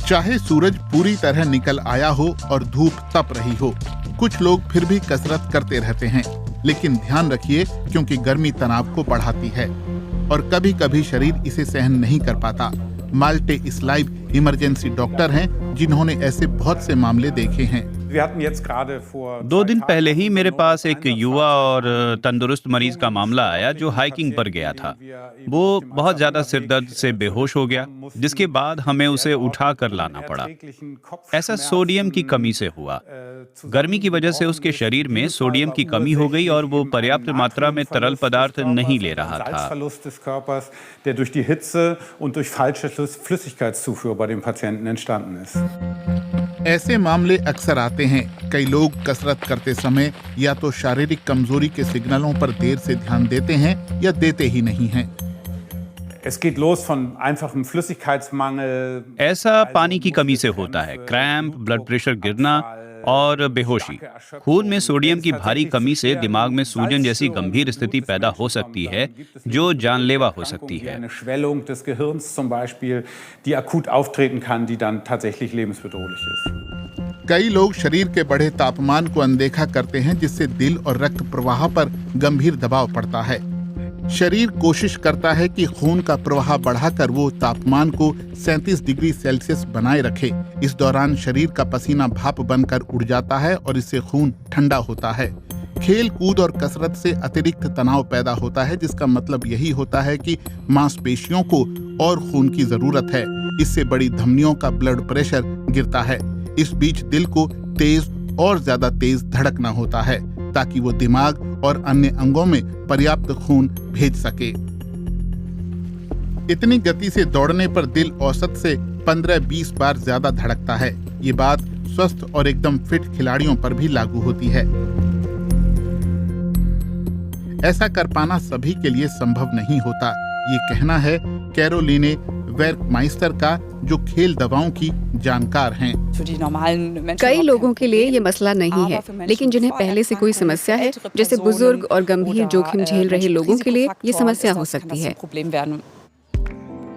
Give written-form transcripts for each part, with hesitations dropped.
चाहे सूरज पूरी तरह निकल आया हो और धूप तप रही हो, कुछ लोग फिर भी कसरत करते रहते हैं। लेकिन ध्यान रखिए, क्योंकि गर्मी तनाव को बढ़ाती है और कभी कभी शरीर इसे सहन नहीं कर पाता। माल्टे इस्लाइव इमरजेंसी डॉक्टर हैं, जिन्होंने ऐसे बहुत से मामले देखे हैं। 2 दिन पहले ही मेरे पास एक युवा और तंदुरुस्त मरीज का मामला आया जो हाइकिंग पर गया था। वो बहुत ज्यादा सिरदर्द से बेहोश हो गया, जिसके बाद हमें उसे उठा कर लाना पड़ा। ऐसा सोडियम की कमी से हुआ। गर्मी की वजह से उसके शरीर में सोडियम की कमी हो गई और वो पर्याप्त मात्रा में तरल पदार्थ नहीं ले रहा था। ऐसे मामले अक्सर आते हैं। कई लोग कसरत करते समय या तो शारीरिक कमजोरी के सिग्नलों पर देर से ध्यान देते हैं या देते ही नहीं हैं। ऐसा पानी की कमी से होता है। क्रैम्प, ब्लड प्रेशर गिरना और बेहोशी। खून में सोडियम की भारी कमी से दिमाग में सूजन जैसी गंभीर स्थिति पैदा हो सकती है, जो जानलेवा हो सकती है। कई लोग शरीर के बढ़े तापमान को अनदेखा करते हैं, जिससे दिल और रक्त प्रवाह पर गंभीर दबाव पड़ता है। शरीर कोशिश करता है कि खून का प्रवाह बढ़ाकर वो तापमान को 37 डिग्री सेल्सियस बनाए रखे। इस दौरान शरीर का पसीना भाप बनकर उड़ जाता है और इससे खून ठंडा होता है। खेल कूद और कसरत से अतिरिक्त तनाव पैदा होता है, जिसका मतलब यही होता है कि मांसपेशियों को और खून की जरूरत है। इससे बड़ी धमनियों का ब्लड प्रेशर गिरता है। इस बीच दिल को तेज और ज्यादा तेज धड़कना होता है, ताकि वो दिमाग और अन्य अंगों में पर्याप्त खून भेज सके। इतनी गति से दौड़ने पर दिल औसत से 15-20 बार ज्यादा धड़कता है। ये बात स्वस्थ और एकदम फिट खिलाड़ियों पर भी लागू होती है। ऐसा कर पाना सभी के लिए संभव नहीं होता, ये कहना है कैरोलिने वेर्कमाइस्टर का, जो खेल दवाओं की जानकार हैं। कई लोगों के लिए ये मसला नहीं है, लेकिन जिन्हें पहले से कोई समस्या है, जैसे बुजुर्ग और गंभीर जोखिम झेल रहे लोगों के लिए ये समस्या हो सकती है।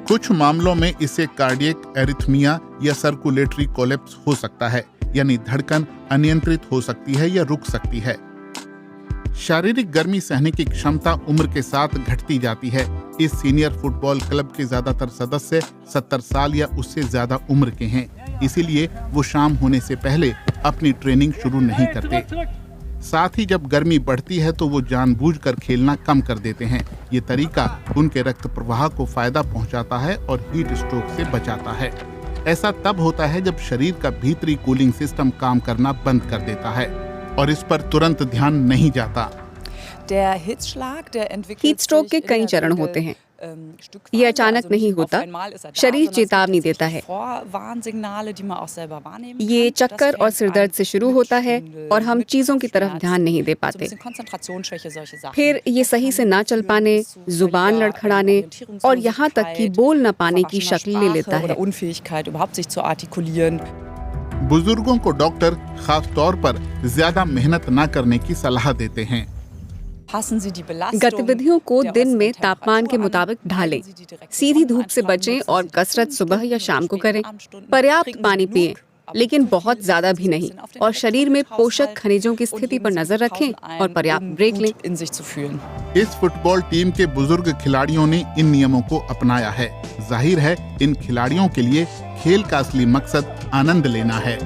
कुछ मामलों में इससे कार्डियक एरिथमिया या सर्कुलेटरी कोलैप्स हो सकता है, यानी धड़कन अनियंत्रित हो सकती है या रुक सकती है। शारीरिक गर्मी सहने की क्षमता उम्र के साथ घटती जाती है। इस सीनियर फुटबॉल क्लब के ज्यादातर सदस्य 70 साल या उससे ज्यादा उम्र के हैं। इसीलिए वो शाम होने से पहले अपनी ट्रेनिंग शुरू नहीं करते। साथ ही जब गर्मी बढ़ती है तो वो जानबूझकर खेलना कम कर देते हैं। ये तरीका उनके रक्त प्रवाह को फायदा पहुंचाता है और हीट स्ट्रोक से बचाता है। ऐसा तब होता है जब शरीर का भीतरी कूलिंग सिस्टम काम करना बंद कर देता है और इस पर तुरंत ध्यान नहीं जाता। हीट स्ट्रोक के कई चरण होते हैं। ये अचानक नहीं होता, शरीर चेतावनी देता है। ये चक्कर और सिरदर्द से शुरू होता है और हम चीजों की तरफ ध्यान नहीं दे पाते। फिर ये सही से ना चल पाने, जुबान लड़खड़ाने और यहाँ तक कि बोल न पाने की शक्ल ले लेता है। बुजुर्गों को डॉक्टर खास तौर पर ज्यादा मेहनत न करने की सलाह देते हैं। गतिविधियों को दिन में तापमान के मुताबिक ढालें, सीधी धूप से बचें और कसरत सुबह या शाम को करें। पर्याप्त पानी पिएं, लेकिन बहुत ज्यादा भी नहीं, और शरीर में पोषक खनिजों की स्थिति पर नजर रखें और पर्याप्त ब्रेक लें। इस फुटबॉल टीम के बुजुर्ग खिलाड़ियों ने इन नियमों को अपनाया है। जाहिर है, इन खिलाड़ियों के लिए खेल का असली मकसद आनंद लेना है।